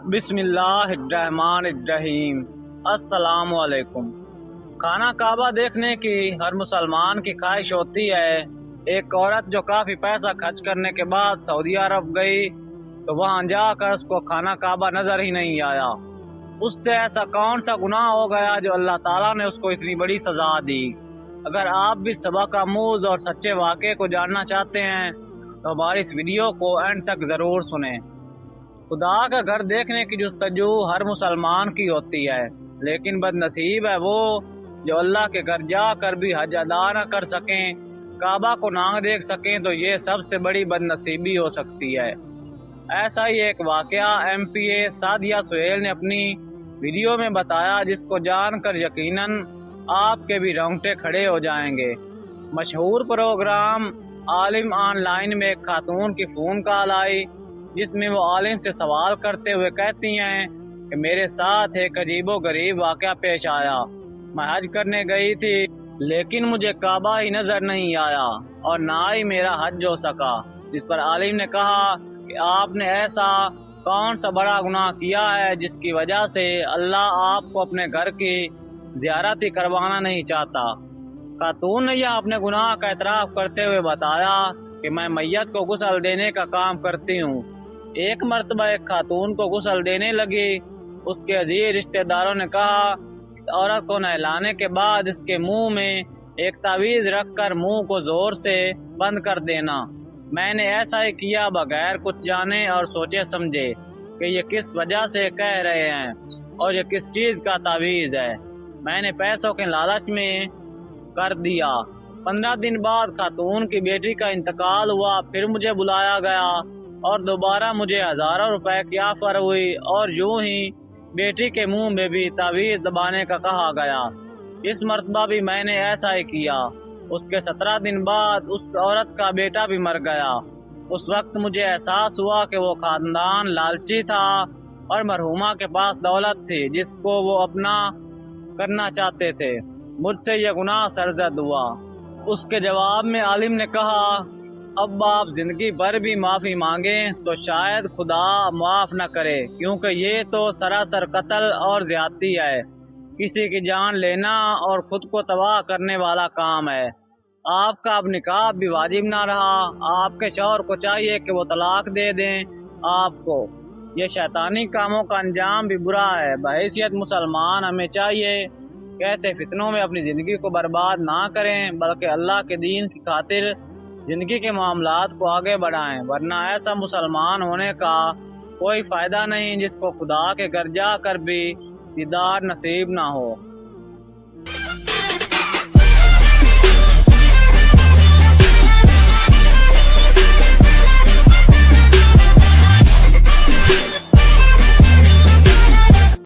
بسم اللہ الرحمن الرحیم۔ السلام علیکم۔ خانہ کعبہ دیکھنے کی ہر مسلمان کی خواہش ہوتی ہے۔ ایک عورت جو کافی پیسہ خرچ کرنے کے بعد سعودی عرب گئی تو وہاں جا کر اس کو خانہ کعبہ نظر ہی نہیں آیا۔ اس سے ایسا کون سا گناہ ہو گیا جو اللہ تعالیٰ نے اس کو اتنی بڑی سزا دی؟ اگر آپ بھی سبق آموز اور سچے واقعے کو جاننا چاہتے ہیں تو ہماری اس ویڈیو کو اینڈ تک ضرور سنیں۔ خدا کا گھر دیکھنے کی جستجو ہر مسلمان کی ہوتی ہے، لیکن بد نصیب ہے وہ جو اللہ کے گھر جا کر بھی حج ادا نہ کر سکیں، کعبہ کو نہ دیکھ سکیں، تو یہ سب سے بڑی بد نصیبی ہو سکتی ہے۔ ایسا ہی ایک واقعہ ایم پی اے سعدیہ سہیل نے اپنی ویڈیو میں بتایا، جس کو جان کر یقیناً آپ کے بھی رونگٹے کھڑے ہو جائیں گے۔ مشہور پروگرام عالم آن لائن میں ایک خاتون کی فون کال آئی، جس میں وہ عالم سے سوال کرتے ہوئے کہتی ہیں کہ میرے ساتھ ایک عجیب و غریب واقعہ پیش آیا۔ میں حج کرنے گئی تھی لیکن مجھے کعبہ ہی نظر نہیں آیا اور نہ ہی میرا حج ہو سکا۔ جس پر عالم نے کہا کہ آپ نے ایسا کون سا بڑا گناہ کیا ہے جس کی وجہ سے اللہ آپ کو اپنے گھر کی زیارت ہی کروانا نہیں چاہتا؟ خاتون نے یہ اپنے گناہ کا اعتراف کرتے ہوئے بتایا کہ میں میت کو غسل دینے کا کام کرتی ہوں۔ ایک مرتبہ ایک خاتون کو غسل دینے لگی، اس کے عزیز رشتہ داروں نے کہا اس عورت کو نہلانے کے بعد اس کے منہ میں ایک تعویذ رکھ کر منہ کو زور سے بند کر دینا۔ میں نے ایسا ہی کیا بغیر کچھ جانے اور سوچے سمجھے کہ یہ کس وجہ سے کہہ رہے ہیں اور یہ کس چیز کا تعویذ ہے۔ میں نے پیسوں کے لالچ میں کر دیا۔ 15 دن بعد خاتون کی بیٹی کا انتقال ہوا، پھر مجھے بلایا گیا اور دوبارہ مجھے ہزاروں روپے کی آفر ہوئی اور یوں ہی بیٹی کے منہ میں بھی تعویذ دبانے کا کہا گیا۔ اس مرتبہ بھی میں نے ایسا ہی کیا۔ اس کے 17 دن بعد اس عورت کا بیٹا بھی مر گیا۔ اس وقت مجھے احساس ہوا کہ وہ خاندان لالچی تھا اور مرحومہ کے پاس دولت تھی جس کو وہ اپنا کرنا چاہتے تھے۔ مجھ سے یہ گناہ سرزد ہوا۔ اس کے جواب میں عالم نے کہا اب آپ زندگی بھر بھی معافی مانگیں تو شاید خدا معاف نہ کرے، کیونکہ یہ تو سراسر قتل اور زیادتی ہے، کسی کی جان لینا اور خود کو تباہ کرنے والا کام ہے۔ آپ کا اب نکاح بھی واجب نہ رہا۔ آپ کے شوہر کو چاہیے کہ وہ طلاق دے دیں آپ کو۔ یہ شیطانی کاموں کا انجام بھی برا ہے۔ بحیثیت مسلمان ہمیں چاہیے کہ ایسے فتنوں میں اپنی زندگی کو برباد نہ کریں، بلکہ اللہ کے دین کی خاطر زندگی کے معاملات کو آگے بڑھائیں، ورنہ ایسا مسلمان ہونے کا کوئی فائدہ نہیں جس کو خدا کے گھر جا کر بھی دیدار نصیب نہ ہو۔